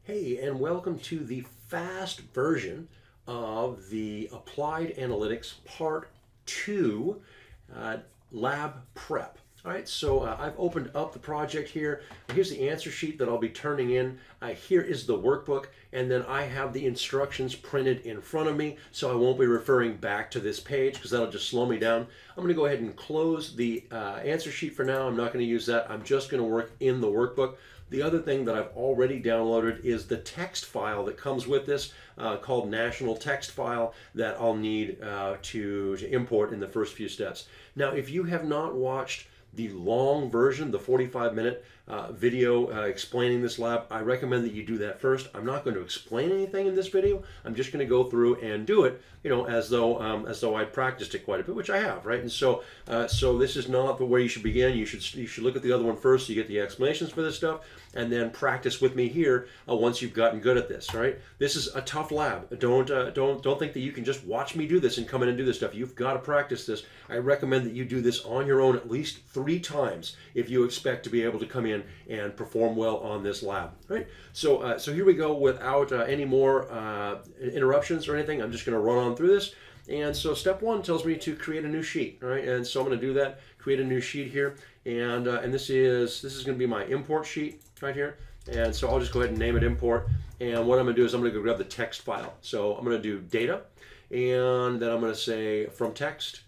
Hey, and welcome to the fast version of the Applied Analytics Part 2 Lab Prep. All right, so I've opened up the project here. Here's the answer sheet that I'll be turning in. Here is the workbook, and then I have the instructions printed in front of me, so I won't be referring back to this page because that'll just slow me down. I'm going to go ahead and close the answer sheet for now. I'm not going to use that. I'm just going to work in the workbook. The other thing that I've already downloaded is the text file that comes with this called National Text File that I'll need to import in the first few steps. Now, if you have not watched the long version, the 45-minute video explaining this lab, I recommend that you do that first. I'm not going to explain anything in this video. I'm just going to go through and do it, you know, as though I practiced it quite a bit, which I have, right? And so this is not the way you should begin. You should look at the other one first so you get the explanations for this stuff, and then practice with me here once you've gotten good at this, right? This is a tough lab. Don't think that you can just watch me do this and come in and do this stuff. You've got to practice this. I recommend that you do this on your own at least 3 times if you expect to be able to come in and perform well on this lab, right? So here we go without any more interruptions or anything. I'm just going to run on through this. And so step 1 tells me to create a new sheet, all right? And so I'm going to do that, create a new sheet here. And this is going to be my import sheet right here. And so I'll just go ahead and name it import. And what I'm going to do is I'm going to go grab the text file. So I'm going to do data, and then I'm going to say from text.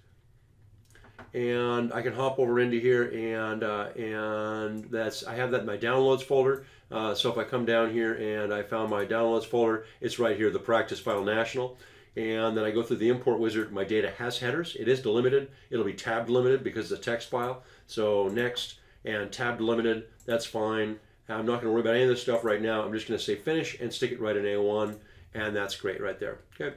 And I can hop over into here, and I have that in my downloads folder. So if I come down here and I found my downloads folder, it's right here, the practice file national. And then I go through the import wizard. My data has headers. It is delimited. It'll be tab delimited because it's a text file. So next and tab delimited, that's fine. I'm not going to worry about any of this stuff right now. I'm just going to say finish and stick it right in A1, and that's great right there. Okay.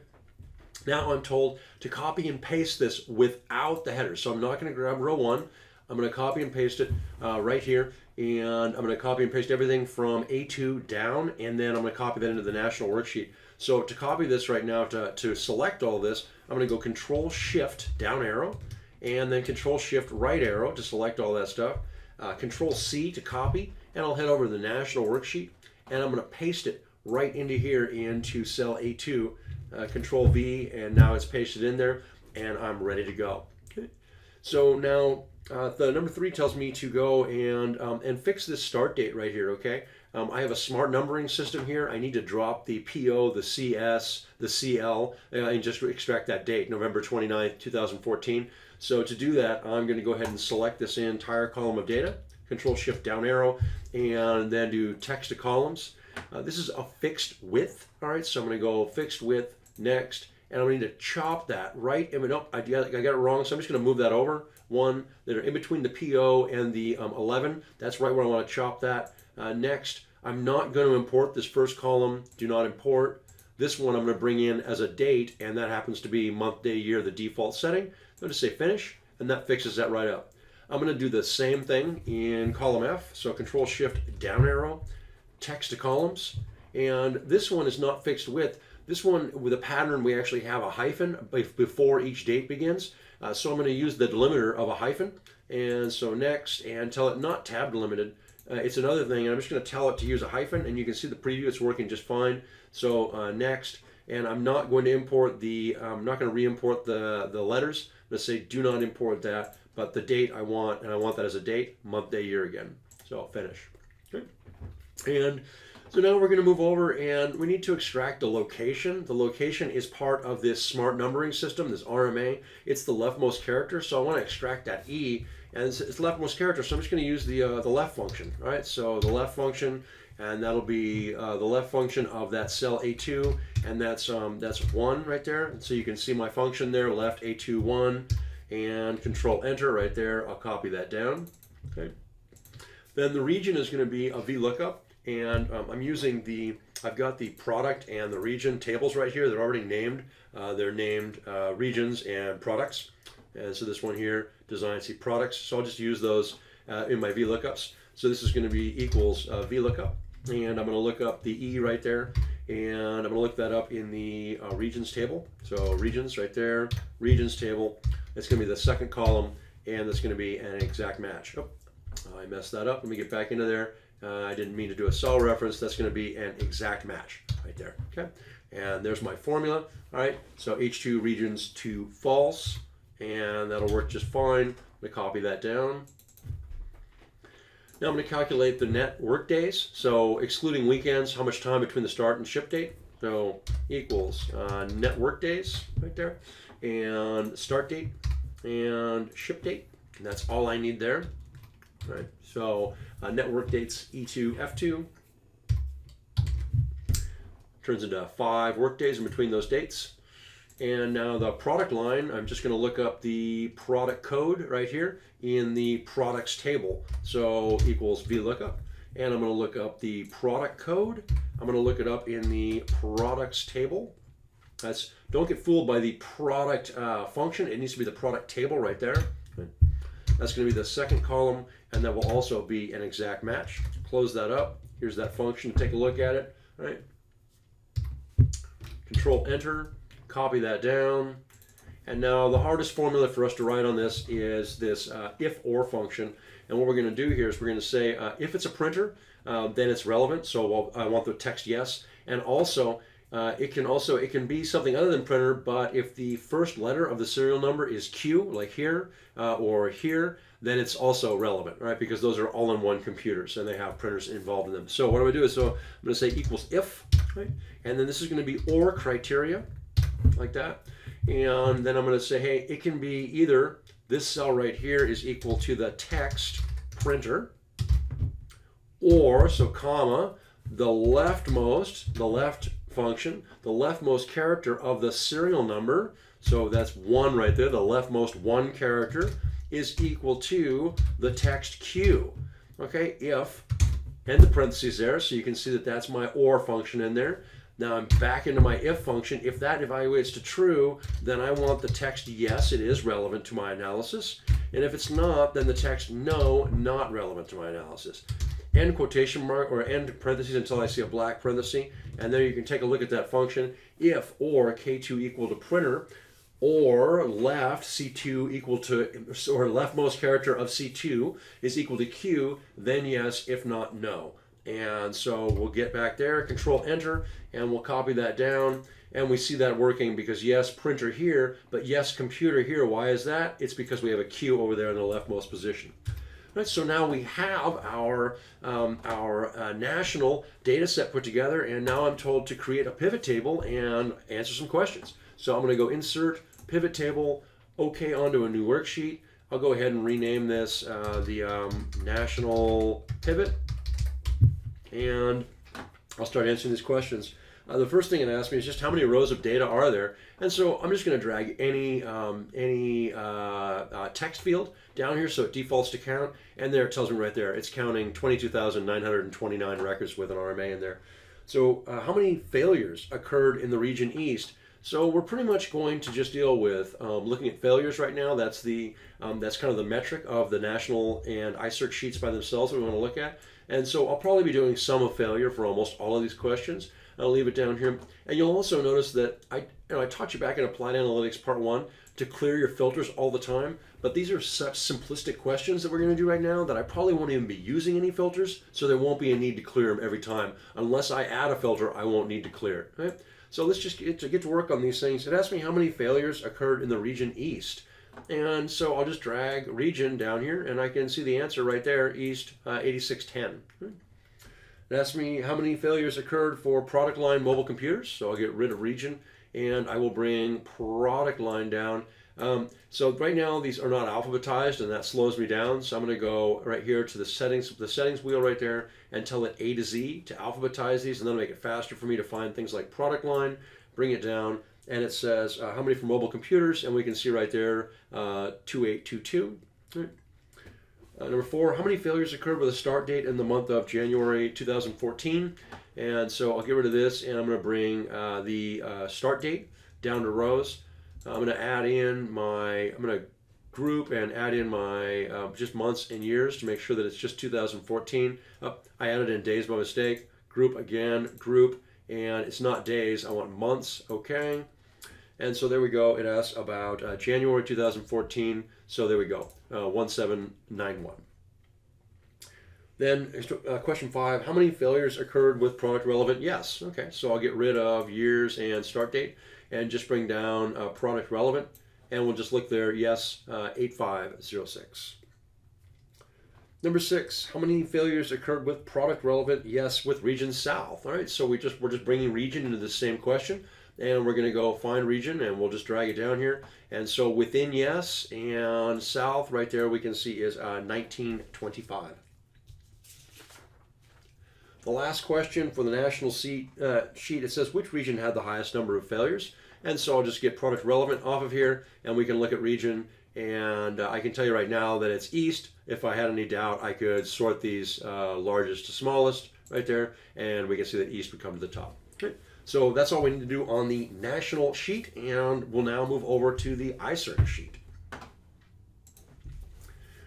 Now I'm told to copy and paste this without the headers. So I'm not going to grab row 1. I'm going to copy and paste it right here, and I'm going to copy and paste everything from A2 down, and then I'm going to copy that into the national worksheet. So to copy this right now, to select all this, I'm going to go Control Shift down arrow, and then Control Shift right arrow to select all that stuff. Control C to copy, and I'll head over to the national worksheet, and I'm going to paste it right into here into cell A2. Control V, and now it's pasted in there, and I'm ready to go. Okay. So now the number 3 tells me to go and fix this start date right here. Okay, I have a smart numbering system here. I need to drop the PO, the CS, the CL, and just extract that date, November 29th, 2014. So to do that, I'm going to go ahead and select this entire column of data, Control Shift down arrow, and then do text to columns. This is a fixed width. All right, so I'm going to go fixed width. Next, and I'm going to need to chop that right. Nope, I got it wrong, so I'm just going to move that over. 1 that are in between the PO and the 11. That's right where I want to chop that. Next, I'm not going to import this first column. Do not import. This one I'm going to bring in as a date, and that happens to be month, day, year, the default setting. I'm going to say finish, and that fixes that right up. I'm going to do the same thing in column F. So Control Shift down arrow, text to columns, and this one is not fixed width. This one, with a pattern, we actually have a hyphen before each date begins. So I'm going to use the delimiter of a hyphen. And so next, and tell it not tab delimited. It's another thing, and I'm just going to tell it to use a hyphen, and you can see the preview, it's working just fine. So next, and I'm not going to import I'm not going to re-import the letters. I'm going to say do not import that, but the date I want, and I want that as a date, month, day, year again. So I'll finish. Okay. And so now we're going to move over, and we need to extract the location. The location is part of this smart numbering system, this RMA. It's the leftmost character, so I want to extract that E, and it's leftmost character, so I'm just going to use the left function. All right, so the left function, and that'll be the left function of that cell A2, and that's 1 right there. And so you can see my function there, left A2 1, and Control Enter right there. I'll copy that down. Okay. Then the region is going to be a VLOOKUP. And I'm using I've got the product and the region tables right here. They're already named. They're named regions and products. And so this one here, design C products. So I'll just use those in my VLOOKUPs. So this is going to be equals VLOOKUP. And I'm going to look up the E right there. And I'm going to look that up in the regions table. So regions right there, regions table. It's going to be the second column, and that's going to be an exact match. Oh, I messed that up. Let me get back into there. I didn't mean to do a cell reference. That's going to be an exact match right there. Okay, and there's my formula. All right, so H2 regions to false, and that'll work just fine. I'm going to copy that down. Now I'm going to calculate the net work days. So excluding weekends, how much time between the start and ship date. So equals net work days right there, and start date and ship date. And that's all I need there. All right. So net work dates E2, F2 turns into 5 work days in between those dates. And now the product line, I'm just going to look up the product code right here in the products table. So equals VLOOKUP. And I'm going to look up the product code. I'm going to look it up in the products table. Don't get fooled by the product function. It needs to be the product table right there. That's going to be the second column, and that will also be an exact match. Close that up. Here's that function. Take a look at it. All right. Control Enter. Copy that down. And now the hardest formula for us to write on this is this if-or function. And what we're going to do here is we're going to say if it's a printer, then it's relevant. So I want the text yes. And also, it can be something other than printer, but if the first letter of the serial number is Q, like here or here, then it's also relevant, right? Because those are all-in-one computers and they have printers involved in them. So what I'm going to do is, so I'm going to say equals if, right? And then this is going to be or criteria, like that. And then I'm going to say, hey, it can be either this cell right here is equal to the text printer, or, so comma, the left function, the leftmost character of the serial number, so that's 1 right there, the leftmost 1 character is equal to the text Q. Okay, if, and the parentheses there, so you can see that that's my or function in there. Now I'm back into my if function. If that evaluates to true, then I want the text yes, it is relevant to my analysis. And if it's not, then the text no, not relevant to my analysis. End quotation mark or end parentheses until I see a black parenthesis. And there you can take a look at that function. If or K2 equal to printer, or left C2 equal to, or leftmost character of C2 is equal to Q, then yes, if not, no. And so we'll get back there, Control Enter, and we'll copy that down. And we see that working because yes, printer here, but yes, computer here. Why is that? It's because we have a Q over there in the leftmost position. Right, so now we have our national data set put together, and now I'm told to create a pivot table and answer some questions. So I'm going to go Insert, Pivot Table, OK onto a new worksheet. I'll go ahead and rename this the National Pivot, and I'll start answering these questions. The first thing it asks me is just how many rows of data are there, and so I'm just going to drag any text field down here so it defaults to count, and there it tells me right there it's counting 22,929 records with an RMA in there. So how many failures occurred in the region East? So we're pretty much going to just deal with looking at failures right now. That's kind of the metric of the national and iCERC sheets by themselves that we want to look at. And so I'll probably be doing sum of failure for almost all of these questions. I'll leave it down here. And you'll also notice that I taught you back in Applied Analytics Part 1 to clear your filters all the time. But these are such simplistic questions that we're going to do right now that I probably won't even be using any filters, so there won't be a need to clear them every time. Unless I add a filter, I won't need to clear it. Right? So let's just get to work on these things. It asked me how many failures occurred in the region East. And so I'll just drag region down here, and I can see the answer right there, East 8610. It asked me how many failures occurred for product line mobile computers. So I'll get rid of region, and I will bring product line down. So right now these are not alphabetized, and that slows me down. So I'm going to go right here to the settings wheel right there, and tell it A to Z to alphabetize these, and then make it faster for me to find things like product line. Bring it down, and it says how many for mobile computers, and we can see right there 2822. Right. Number 4, how many failures occurred with a start date in the month of January 2014? And so I'll get rid of this, and I'm going to bring the start date down to rows. I'm going to add in I'm going to group and add in my just months and years to make sure that it's just 2014. I added in days by mistake. Group again, group, and it's not days, I want months, okay. And so there we go, it asks about January 2014, so there we go, 1791. Then question 5, how many failures occurred with product relevant yes? Okay, so I'll get rid of years and start date and just bring down product relevant, and we'll just look there, yes, 8506. Number 6, how many failures occurred with product relevant yes with region south? All right, so we're just bringing region into the same question, and we're going to go find region, and we'll just drag it down here. And so within yes and south right there we can see is 1925. The last question for the national sheet, it says which region had the highest number of failures? And so I'll just get product relevant off of here, and we can look at region, and I can tell you right now that it's east. If I had any doubt, I could sort these largest to smallest right there, and we can see that east would come to the top. Okay. So that's all we need to do on the national sheet, and we'll now move over to the iCert sheet.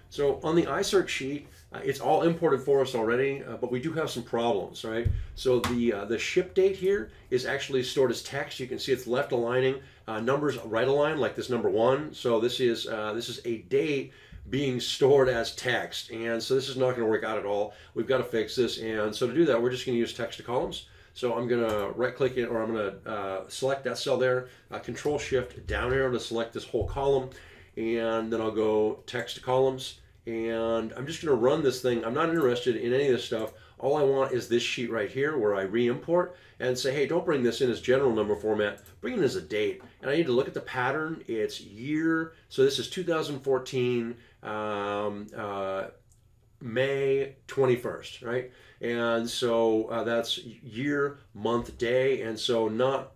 So on the iCert sheet, it's all imported for us already, but we do have some problems, right? So the ship date here is actually stored as text. You can see it's left aligning, numbers right align, like this number 1. So this is a date being stored as text, and so this is not going to work out at all. We've got to fix this, and so to do that, we're just going to use text to columns. So I'm going to right-click it, or I'm going to select that cell there, Control-Shift down arrow to select this whole column, and then I'll go text to columns. And I'm just going to run this thing. I'm not interested in any of this stuff. All I want is this sheet right here where I re-import and say, hey, don't bring this in as general number format. Bring it as a date. And I need to look at the pattern. It's year. So this is 2014, May 21st, right? And so that's year, month, day. And so not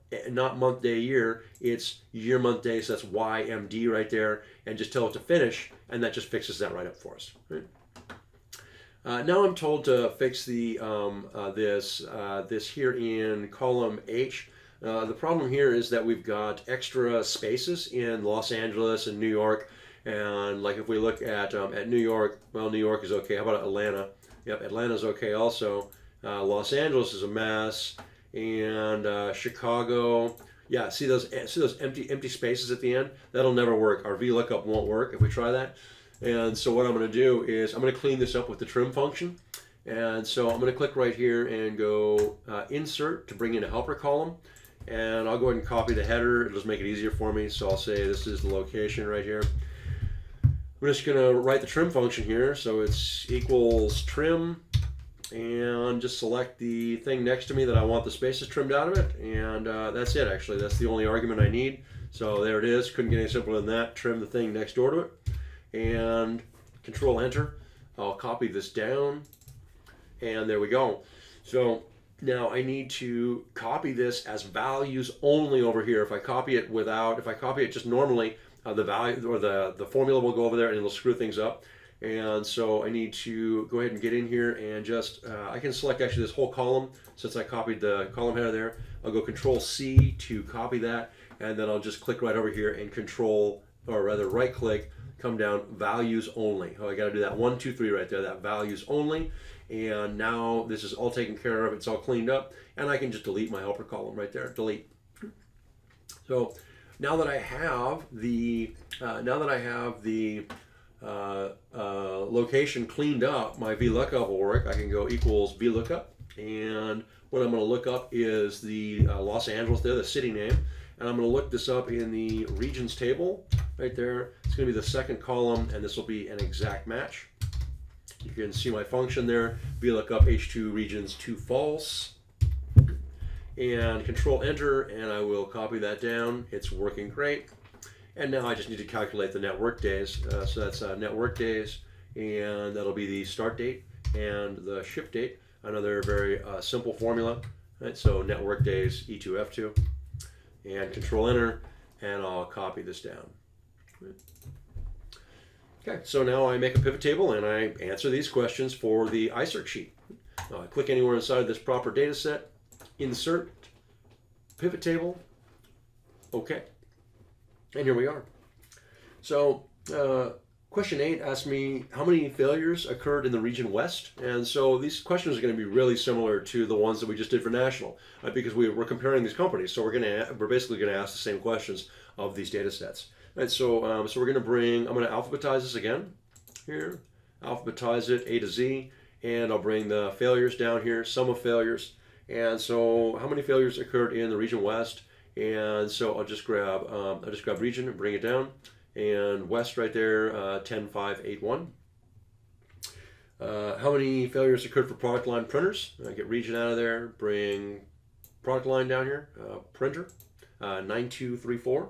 month, day, year. It's year, month, day. So that's YMD right there. And just tell it to finish. And that just fixes that right up for us. Right? Now I'm told to fix the this here in column H. The problem here is that we've got extra spaces in Los Angeles and New York. And like if we look at New York, well, New York is okay. How about Atlanta? Yep, Atlanta's okay also. Los Angeles is a mess, and Chicago. Yeah, see those empty spaces at the end? That'll never work. Our VLOOKUP won't work if we try that. And so what I'm going to do is I'm going to clean this up with the trim function. And so I'm going to click right here and go Insert to bring in a helper column. And I'll go ahead and copy the header. It'll just make it easier for me. So I'll say this is the location right here. I'm just going to write the trim function here. So it's equals trim, and just select the thing next to me that I want the spaces trimmed out of it, and that's it. Actually, that's the only argument I need. So there it is. Couldn't get any simpler than that. Trim the thing next door to it, and Control Enter. I'll copy this down, and there we go. So now I need to copy this as values only over here. If I copy it just normally, the value or the formula will go over there and it'll screw things up. And so I need to go ahead and get in here and just, I can select actually this whole column since I copied the column header there. I'll go Control C to copy that, and then I'll just click right over here and right click, come down, values only. Oh, I got to do that 1, 2, 3 right there, that values only. And now this is all taken care of, it's all cleaned up, and I can just delete my helper column right there, delete. So now that I have the, location cleaned up, my VLOOKUP will work. I can go equals VLOOKUP, and what I'm going to look up is the Los Angeles there, the city name, and I'm going to look this up in the regions table right there. It's going to be the second column, and this will be an exact match. You can see my function there, VLOOKUP H2 regions to false, and Control Enter, and I will copy that down. It's working great. And now I just need to calculate the net work days. So that's net work days, and that'll be the start date and the ship date. Another very simple formula. Right? So net work days, E2, F2, and Control Enter, and I'll copy this down. Right. Okay, so now I make a pivot table and I answer these questions for the iCert sheet. Now I click anywhere inside this proper data set, Insert, Pivot Table, OK. And here we are. So question 8 asked me how many failures occurred in the region West. And so these questions are going to be really similar to the ones that we just did for national, because we're comparing these companies. So we're basically going to ask the same questions of these data sets. And so, we're going to I'm going to alphabetize this again here, alphabetize it A to Z, and I'll bring the failures down here, sum of failures. And so how many failures occurred in the region West? And so I'll just grab region and bring it down. And West right there, 10581. How many failures occurred for product line printers? Get region out of there, bring product line down here, printer, 9234.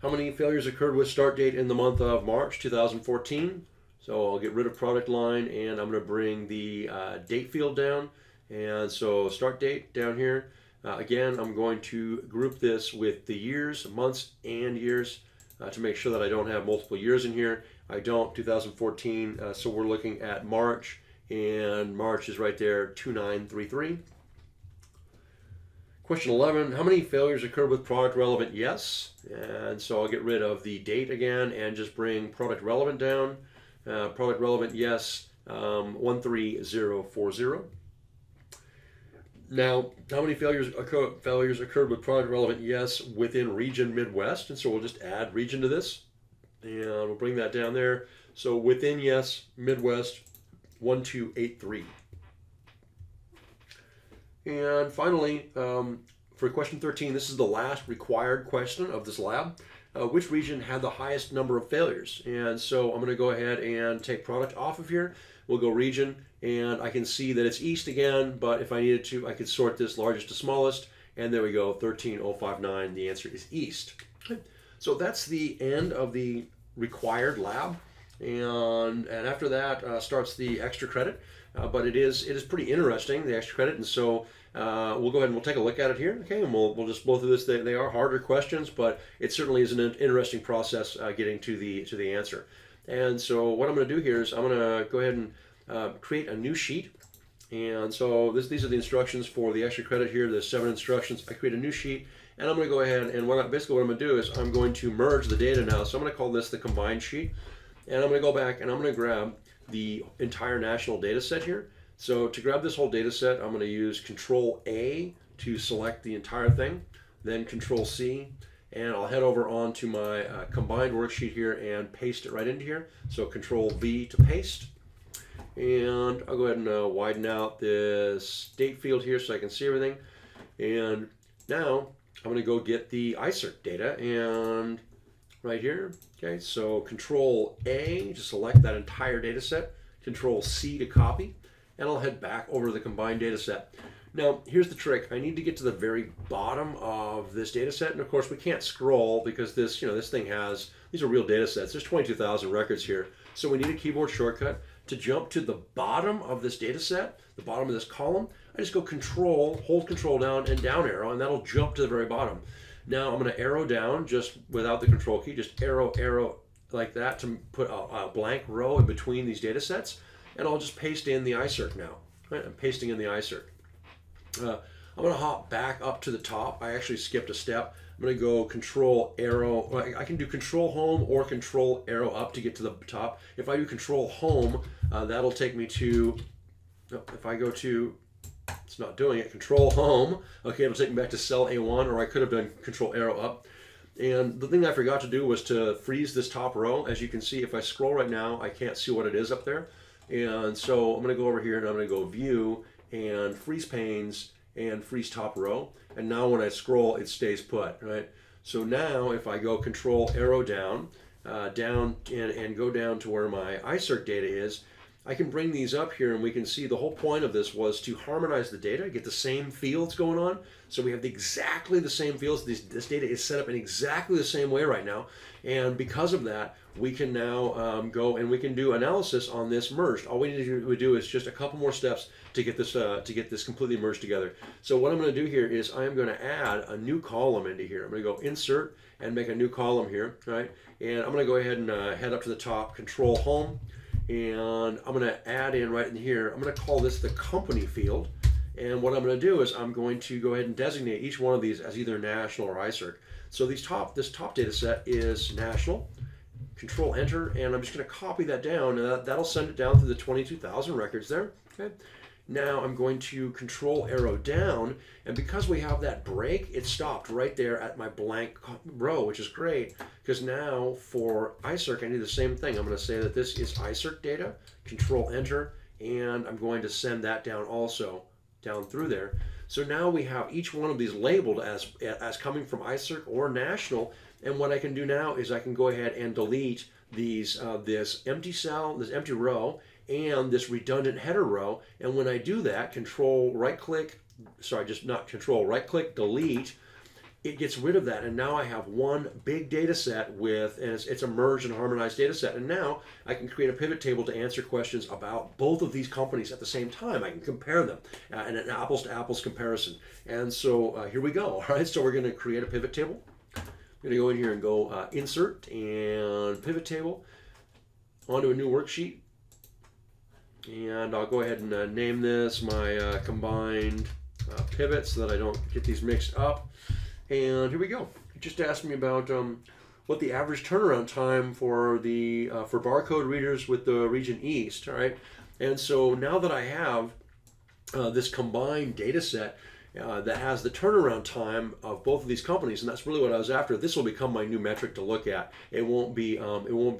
How many failures occurred with start date in the month of March 2014? So I'll get rid of product line and I'm going to bring the date field down. And so start date down here. Again, I'm going to group this with the years, months, and years to make sure that I don't have multiple years in here. I don't, 2014, so we're looking at March, and March is right there, 2933. Question 11, how many failures occurred with product relevant? Yes. And so I'll get rid of the date again and just bring product relevant down. Product relevant, yes, 13040. Now, how many failures occurred with product relevant? Yes, within region Midwest. And so we'll just add region to this. And we'll bring that down there. So within, yes, Midwest, 1283. And finally, for question 13, this is the last required question of this lab. Which region had the highest number of failures? And so I'm going to go ahead and take product off of here. We'll go region, and I can see that it's East again, but if I needed to, I could sort this largest to smallest, and there we go, 13059. The answer is East. So that's the end of the required lab, and after that starts the extra credit. But it is pretty interesting, the extra credit, and so we'll go ahead and we'll take a look at it here, okay? And we'll just blow through this. They are harder questions, but it certainly is an interesting process getting to the answer. And so what I'm going to do here is I'm going to go ahead and create a new sheet. And so these are the instructions for the extra credit here. There's 7 instructions. I create a new sheet, and I'm going to go ahead and basically what I'm going to do is I'm going to merge the data now. So I'm going to call this the combined sheet, and I'm going to go back and I'm going to grab the entire national data set here. So to grab this whole data set, I'm going to use Control A to select the entire thing, then Control C, and I'll head over onto my combined worksheet here and paste it right into here. So Control V to paste. And I'll go ahead and widen out this date field here so I can see everything. And now I'm going to go get the ICERT data, and right here, okay, so Control A to select that entire data set, Control C to copy, and I'll head back over to the combined data set. Now, here's the trick. I need to get to the very bottom of this data set, and of course we can't scroll because this, this thing has, these are real data sets. There's 22,000 records here. So we need a keyboard shortcut to jump to the bottom of this data set, the bottom of this column. I just go Control, hold Control down and down arrow, and that'll jump to the very bottom. Now I'm going to arrow down just without the Control key, just arrow like that to put a blank row in between these data sets, and I'll just paste in the ICERT now. Right? I'm pasting in the ICERT. I'm going to hop back up to the top. I actually skipped a step. I'm going to go Control arrow. I can do Control Home or Control arrow up to get to the top. If I do Control Home, that'll take me to, if I go to, it's not doing it, Control Home, okay, it'll take me back to cell A1, or I could have done Control arrow up. And the thing I forgot to do was to freeze this top row. As you can see, if I scroll right now, I can't see what it is up there. And so I'm going to go over here and I'm going to go View and Freeze Panes and Freeze Top Row. And now when I scroll, it stays put, right? So now if I go Control arrow down, and go down to where my ICERT data is, I can bring these up here and we can see the whole point of this was to harmonize the data, get the same fields going on. So we have exactly the same fields. This data is set up in exactly the same way right now. And because of that, we can now go and we can do analysis on this merged. All we need to do is just a couple more steps to get this completely merged together. So what I'm going to do here is I am going to add a new column into here. I'm going to go Insert and make a new column here, right? And I'm going to go ahead and head up to the top, Control Home. And I'm going to add in right in here, I'm going to call this the company field. And what I'm going to do is I'm going to go ahead and designate each one of these as either national or ICERT. So this top data set is national. Control Enter, and I'm just going to copy that down, and that'll send it down through the 22,000 records there. Okay. Now I'm going to Control arrow down, and because we have that break, it stopped right there at my blank row, which is great, because now for ICERT, I need the same thing. I'm going to say that this is ICERT data, Control Enter, and I'm going to send that down also, down through there. So now we have each one of these labeled as coming from ICERC or national, and what I can do now is I can go ahead and delete these this empty cell, this empty row, and this redundant header row. And when I do that, right click, delete, it gets rid of that, and now I have one big data set with, and it's a merged and harmonized data set. And now I can create a pivot table to answer questions about both of these companies at the same time. I can compare them in an apples to apples comparison. And so here we go. All right, so we're going to create a pivot table. I'm going to go in here and go insert and pivot table onto a new worksheet. And I'll go ahead and name this my combined pivot so that I don't get these mixed up. And here we go. It just asked me about what the average turnaround time for the for barcode readers with the region East. All right, and so now that I have this combined data set that has the turnaround time of both of these companies, and that's really what I was after. This will become my new metric to look at. It won't be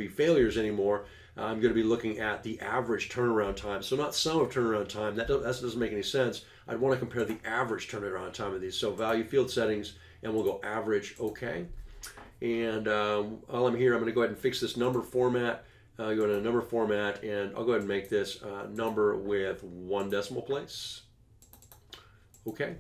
failures anymore. I'm going to be looking at the average turnaround time. So not sum of turnaround time. That doesn't make any sense. I'd want to compare the average turnaround time of these. So value field settings, and we'll go average, okay. And while I'm here, I'm going to go ahead and fix this number format. Go to number format, and I'll go ahead and make this number with 1 decimal place. Okay.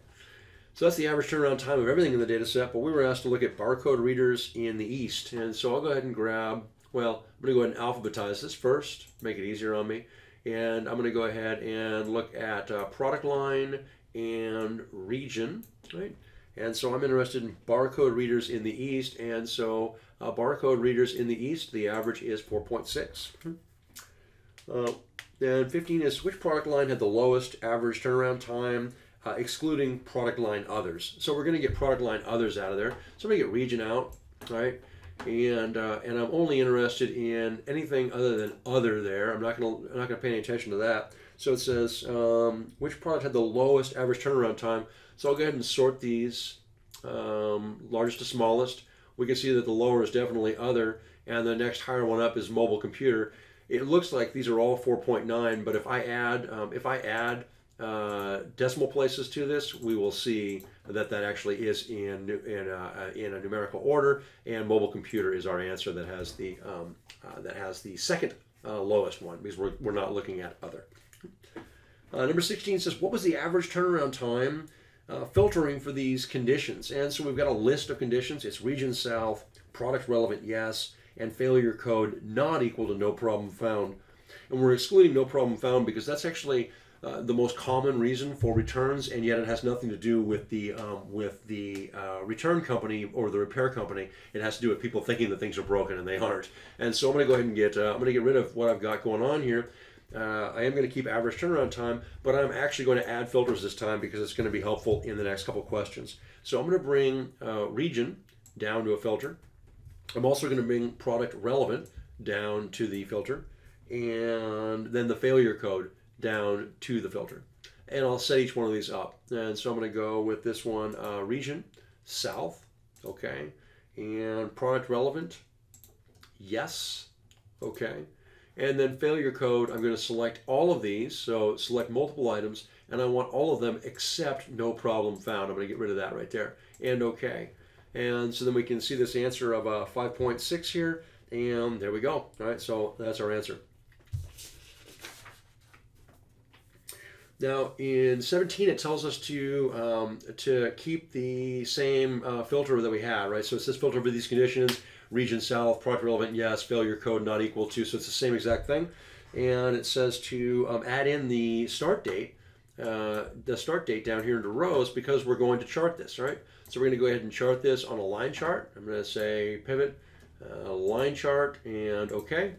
So that's the average turnaround time of everything in the data set, but we were asked to look at barcode readers in the East. And so I'll go ahead and grab, well, I'm going to go ahead and alphabetize this first, make it easier on me. And I'm going to go ahead and look at product line and region, right? And so I'm interested in barcode readers in the East, and so barcode readers in the East, the average is 4.6. And 15 is which product line had the lowest average turnaround time, excluding product line others. So we're going to get product line others out of there. So I'm going to get region out, right? And I'm only interested in anything other than other there. I'm not going to pay any attention to that. So it says which product had the lowest average turnaround time. So I'll go ahead and sort these largest to smallest. We can see that the lower is definitely other, and the next higher one up is mobile computer. It looks like these are all 4.9, but if I add decimal places to this, we will see that actually is in a numerical order, and mobile computer is our answer that has the second lowest one, because we're not looking at other. Number 16 says, what was the average turnaround time filtering for these conditions? And so we've got a list of conditions. It's region south, product relevant yes, and failure code not equal to no problem found. And we're excluding no problem found because that's actually the most common reason for returns, and yet it has nothing to do with the return company or the repair company. It has to do with people thinking that things are broken and they aren't. And so I'm going to go ahead and get rid of what I've got going on here. I am going to keep average turnaround time, but I'm actually going to add filters this time because it's going to be helpful in the next couple questions. So I'm going to bring region down to a filter. I'm also going to bring product relevant down to the filter, and then the failure code down to the filter. And I'll set each one of these up. And so I'm going to go with this one, region south, okay, and product relevant, yes, okay. And then failure code, I'm going to select all of these, so select multiple items, and I want all of them except no problem found. I'm going to get rid of that right there, and okay. And so then we can see this answer of 5.6 here, and there we go. All right, so that's our answer. Now in 17, it tells us to keep the same filter that we had, right? So it says filter for these conditions, region south, product relevant, yes, failure code not equal to, so it's the same exact thing. And it says to add in the start date down here into rows because we're going to chart this, right? So we're going to go ahead and chart this on a line chart. I'm going to say pivot, line chart, and okay.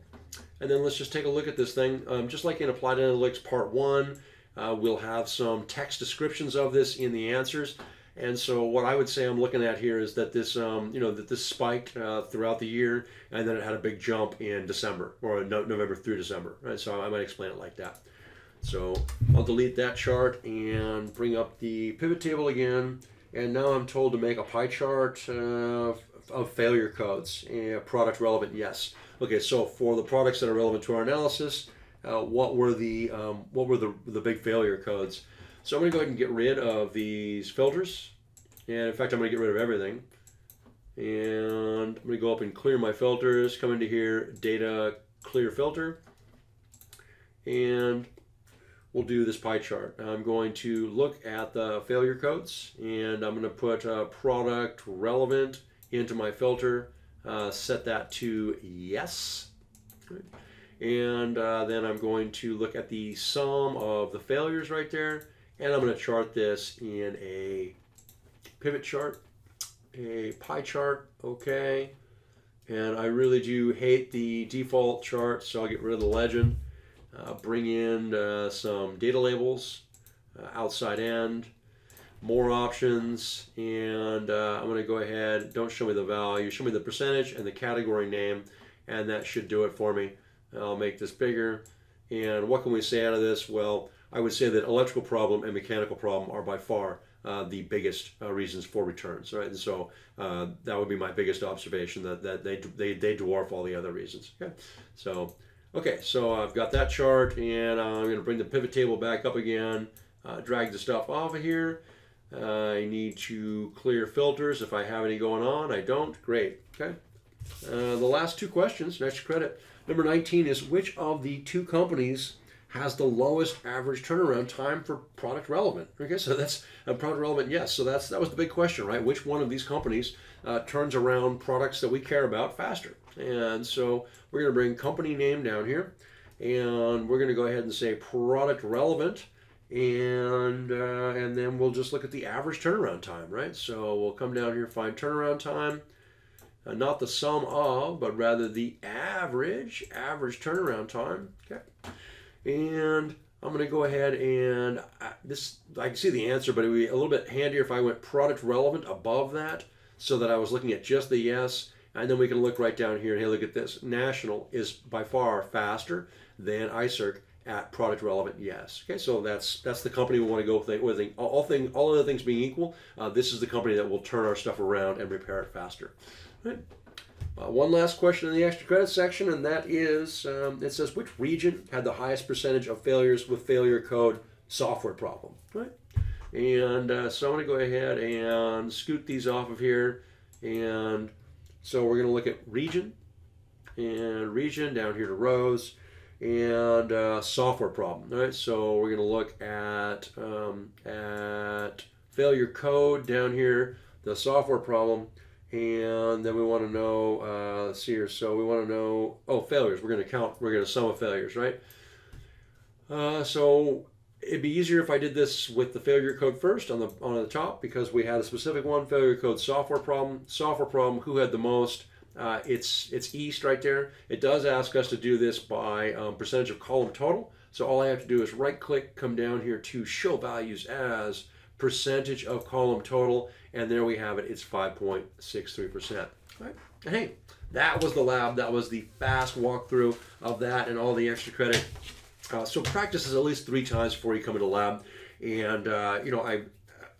And then let's just take a look at this thing. Just like in Applied Analytics Part 1, we'll have some text descriptions of this in the answers. And so what I would say I'm looking at here is that this, that this spiked throughout the year, and then it had a big jump in December, or November through December. Right? So I might explain it like that. So I'll delete that chart and bring up the pivot table again. And now I'm told to make a pie chart of failure codes, product relevant, yes. Okay, so for the products that are relevant to our analysis, what were the big failure codes. So I'm going to go ahead and get rid of these filters. And in fact, I'm going to get rid of everything. And I'm going to go up and clear my filters, come into here, data, clear filter. And we'll do this pie chart. I'm going to look at the failure codes, and I'm going to put product relevant into my filter, set that to yes. And then I'm going to look at the sum of the failures right there, and I'm going to chart this in a pivot chart, a pie chart, okay. And I really do hate the default chart, so I'll get rid of the legend. Bring in some data labels, outside end, more options, and I'm going to go ahead, don't show me the value, show me the percentage and the category name, and that should do it for me. I'll make this bigger. And what can we say out of this? Well, I would say that electrical problem and mechanical problem are by far the biggest reasons for returns, right? And so that would be my biggest observation, that they dwarf all the other reasons. Okay, so I've got that chart, and I'm going to bring the pivot table back up again, drag the stuff off of here. I need to clear filters if I have any going on. I don't. Great. Okay. The last two questions, next credit. Number 19 is, which of the two companies has the lowest average turnaround time for product relevant? Okay, so that's a product relevant, yes. So that was the big question, right? Which one of these companies turns around products that we care about faster? And so we're going to bring company name down here, and we're going to go ahead and say product relevant, and then we'll just look at the average turnaround time, right? So we'll come down here, find turnaround time. Not the sum of, but rather the average turnaround time. Okay, and I'm going to go ahead and I can see the answer, but it would be a little bit handier if I went product relevant above that, so that I was looking at just the yes, and then we can look right down here and hey, look at this. National is by far faster than ICERC at product relevant yes. Okay, so that's the company we want to go with. All other things being equal, this is the company that will turn our stuff around and repair it faster. Right. One last question in the extra credit section, and that is, it says, which region had the highest percentage of failures with failure code software problem? Right. And so I'm going to go ahead and scoot these off of here, and so we're going to look at region, and region down here to rows, and software problem. All right. So we're going to look at failure code down here, the software problem. And then we want to know, let's see here, so we want to know, failures. We're going to sum of failures, right? So it'd be easier if I did this with the failure code first on the top, because we had a specific one, failure code software problem, who had the most. It's East right there. It does ask us to do this by percentage of column total. So all I have to do is right click, come down here to show values as percentage of column total, and there we have it. It's 5.63%. Right. And hey, that was the lab. That was the fast walkthrough of that and all the extra credit. So practice this at least 3 times before you come into lab. And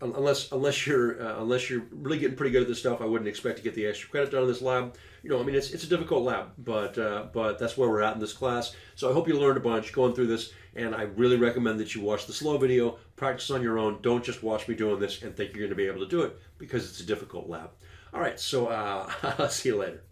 unless you're really getting pretty good at this stuff, I wouldn't expect to get the extra credit done in this lab. I mean, it's a difficult lab, but that's where we're at in this class. So I hope you learned a bunch going through this, and I really recommend that you watch the slow video, practice on your own. Don't just watch me doing this and think you're going to be able to do it, because it's a difficult lab. All right, so I'll see you later.